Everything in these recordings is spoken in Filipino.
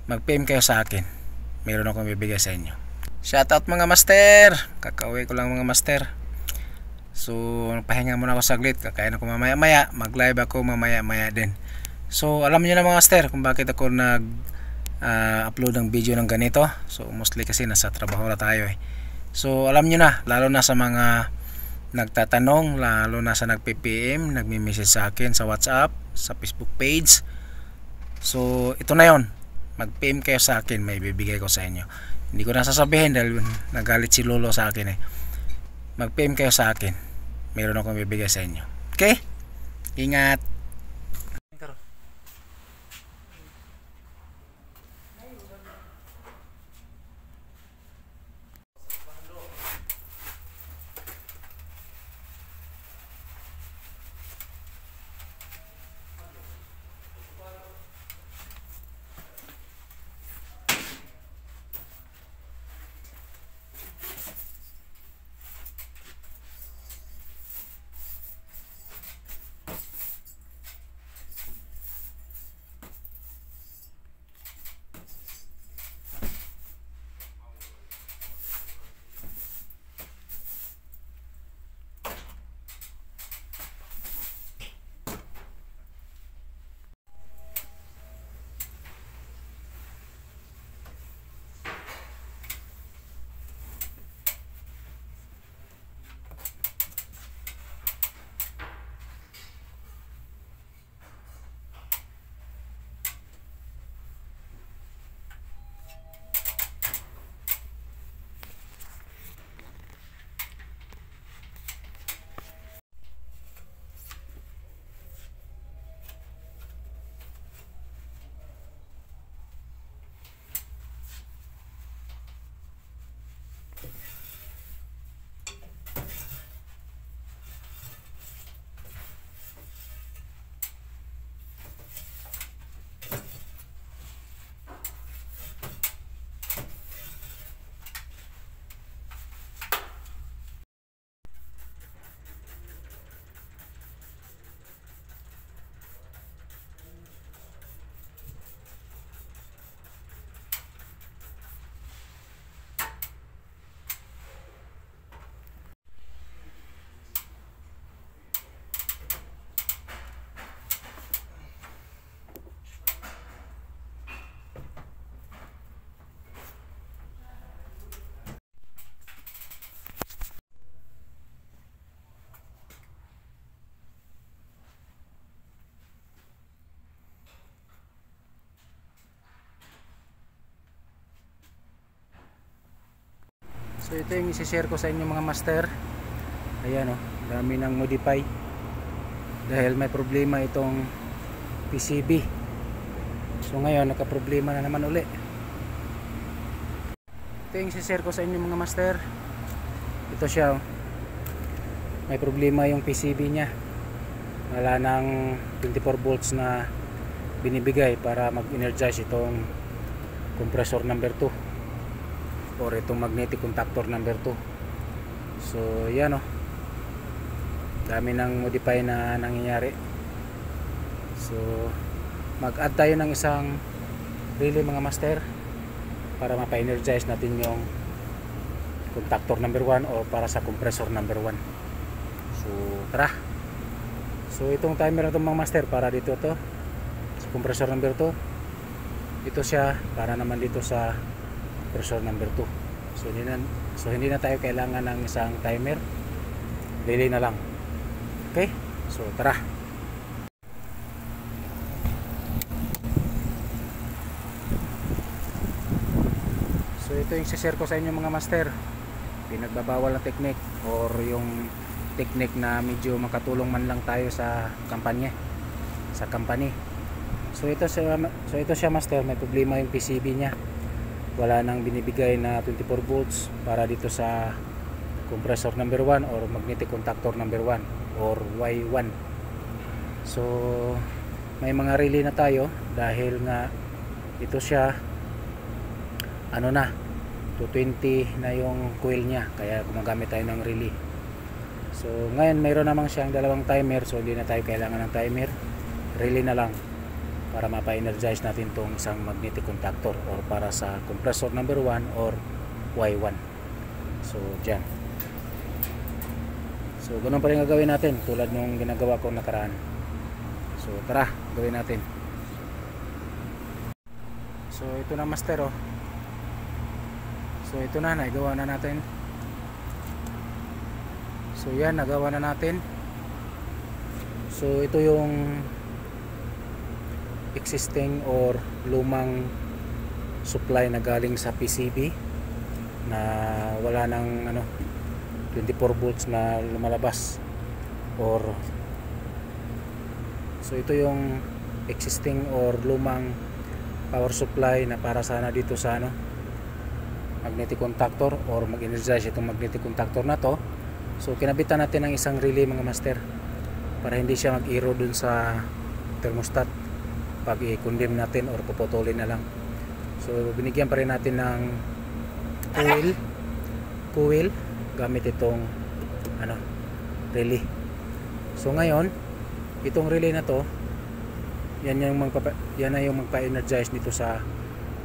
mag-PM kayo sa akin. Meron akong bibigay sa inyo. Shoutout mga master. Kakauwi ko lang mga master. So pahinga muna ako saglit. Kakain ako mamaya maya. Mag live ako mamaya maya din. So alam niyo na mga master kung bakit ako nag upload ng video ng ganito. So mostly kasi nasa trabaho na tayo eh. So alam niyo na, lalo na sa mga nagtatanong, lalo na sa nagpi-PM, nagme-message sa akin sa WhatsApp, sa Facebook page. So ito na yon, mag-PM kayo sa akin, may bibigay ko sa inyo. Hindi ko na sasabihin dahil nagalit si Lolo sa akin eh. Mag-PM kayo sa akin, meron akong bibigay sa inyo. Okay? Ingat. So ito yung isi-share ko sa inyo mga master. Ayan oh, dami ng modify dahil may problema itong PCB. So ngayon nagka-problema na naman uli. Ito yung isi-share ko sa inyo mga master. Ito siya oh. May problema yung PCB nya. Wala ng 24 volts na binibigay para mag-energize itong compressor number 2 or itong magnetic contactor number 2. So yan oh, dami ng modify na nangyayari. So mag-add tayo ng isang relay mga master para mapa-energize natin yung contactor number 1 or para sa compressor number 1. So tara. So itong timer na itong mga master para dito to sa compressor number 2. Ito siya para naman dito sa compressor number 2. So hindi na tayo kailangan ng isang timer, relay na lang. Okay, so tara. So ito yung share ko sa inyo mga master, pinagbabawal na technique or yung technique na medyo makatulong man lang tayo sa kampanya, sa company. So ito siya master, may problema yung PCB nya. Wala nang binibigay na 24 volts para dito sa compressor number 1 or magnetic contactor number 1 or Y1. So may mga relay na tayo dahil nga ito siya ano na 220 na yung coil nya, kaya gumagamit tayo ng relay. So ngayon mayroon namang siyang dalawang timer, so hindi na tayo kailangan ng timer, relay na lang. para mapa-energize natin tong isang magnetic contactor or para sa compressor number 1 or Y1. So dyan, so ganun pa rin gagawin natin tulad nung ginagawa ko nakaraan. So tara, gawin natin. So ito na master, oh. So ito na, nagawa na natin. So yan, nagawa na natin. So ito yung existing or lumang supply na galing sa PCB na wala nang 24 volts na lumalabas, or so ito yung existing or lumang power supply na para sana dito sa magnetic contactor or mag-energize itong magnetic contactor na to. So kinabitan natin ng isang relay mga master para hindi siya mag-iro dun sa thermostat pag i-condemn natin or puputulin na lang. So binigyan pa rin natin ng coil gamit itong relay. So ngayon itong relay na to, yan na yung magpa-energize dito sa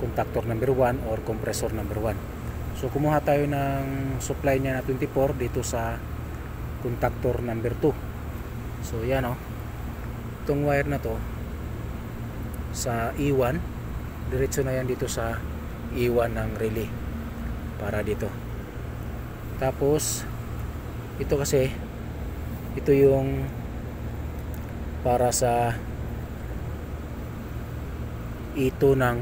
contactor number 1 or compressor number 1. So kumuha tayo ng supply niya na 24 dito sa contactor number 2. So yan, itong wire na to sa E1, diretso na yan dito sa E1 ng relay para dito. Tapos ito kasi, ito yung para sa E2 ng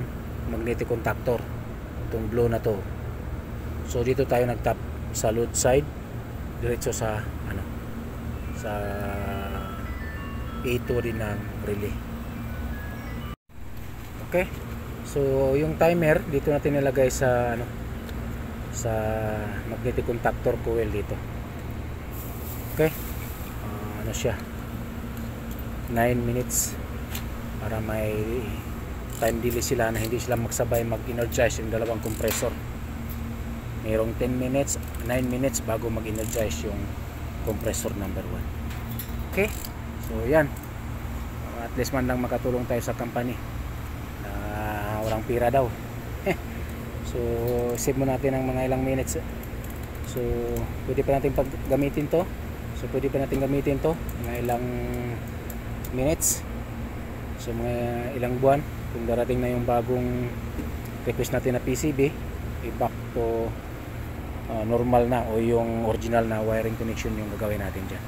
magnetic contactor, itong blue na to. So dito tayo nagtap sa load side, diretso sa sa E2 din ng relay. Okay, so yung timer dito natin nilagay sa sa magnetic contactor coil dito. Okay, siya 9 minutes para may time delay sila na hindi sila magsabay mag-energize yung dalawang compressor. Mayroong 10 minutes, 9 minutes bago mag-energize yung compressor number 1. Okay, so yan, at least man lang makatulong tayo sa company na walang pira daw. So save mo natin ng mga ilang minutes. So pwede pa natin gamitin to. So pwede pa natin gamitin to mga ilang minutes. So mga ilang buwan kung darating na yung bagong request natin na PCB, i-back to normal na o yung original na wiring connection yung gagawin natin dyan.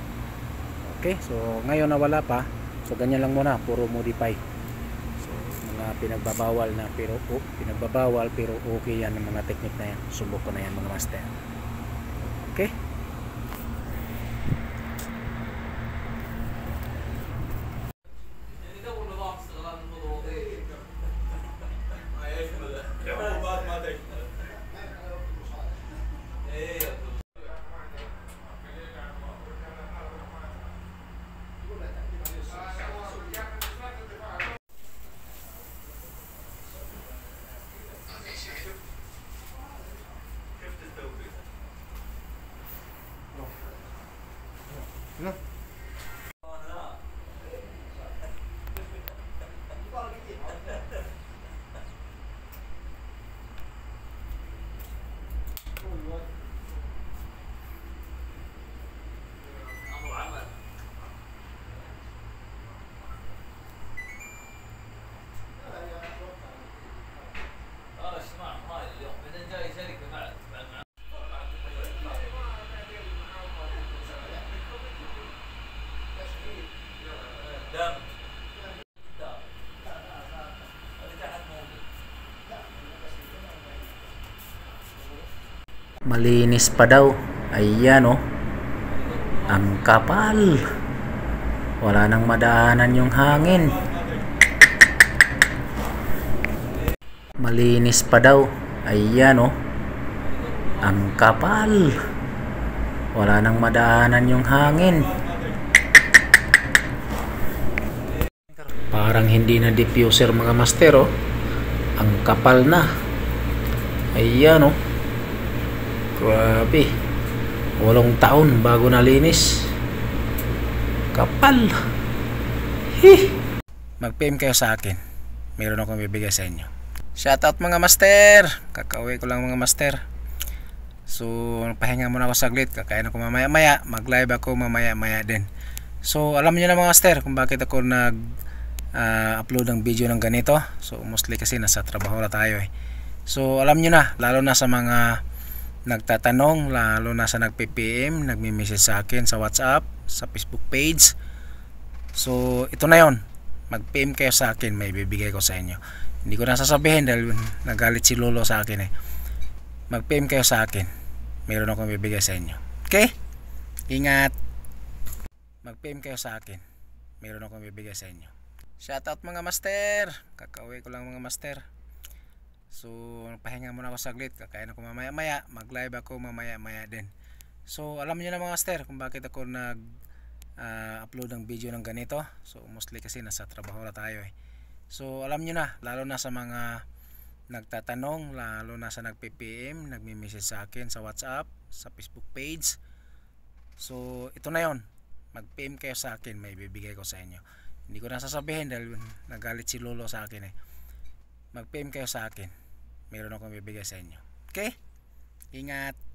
Okay, so ngayon na wala pa, so ganyan lang muna, puro modify. So mga pinagbabawal pero okay yan ng mga technique na yan. Subok ko na yan mga master. Okay. Malinis pa daw. Ayan, ang kapal. Wala nang madaanan yung hangin. Malinis pa daw. Ayan, ang kapal. Wala nang madaanan yung hangin. Parang hindi na diffuser mga master, ang kapal na. Ayan, grabe, 8 taon bago nalinis. Kapal. mag-PM kayo sa akin. Meron akong bibigay sa inyo. Shoutout mga master. Kakauwi ko lang mga master. So pahinga muna ako saglit. Kakain ako mamaya maya. Mag live ako mamaya maya din. So alam niyo na mga master kung bakit ako nag upload ng video ng ganito. So mostly kasi nasa trabaho na tayo eh. So alam niyo na, lalo na sa mga nagtatanong, lalo na sa nagpi-PM, nagmi-message sa akin sa WhatsApp, sa Facebook page. So ito na yon, mag-PM kayo sa akin, may bibigay ko sa inyo. Hindi ko na sasabihin dahil nagalit si Lolo sa akin eh. Mag-PM kayo sa akin, meron akong bibigay sa inyo. Okay? Ingat. Mag-PM kayo sa akin, meron akong bibigay sa inyo. Shoutout mga master. Kakauwi ko lang mga master. So pahinga muna ako saglit. Kakain ako mamaya maya. Mag live ako mamaya maya din. So alam niyo na mga master kung bakit ako nag upload ng video ng ganito. So mostly kasi nasa trabaho na tayo eh. So alam niyo na, lalo na sa mga nagtatanong, lalo na sa nagpi-PM, nagmi-message sa akin sa WhatsApp, sa Facebook page. So ito na yon, mag-PM kayo sa akin, may bibigay ko sa inyo. Hindi ko na sasabihin dahil nagalit si Lolo sa akin eh. Mag-PM kayo sa akin, meron akong bibigay sa inyo. Okay? Ingat.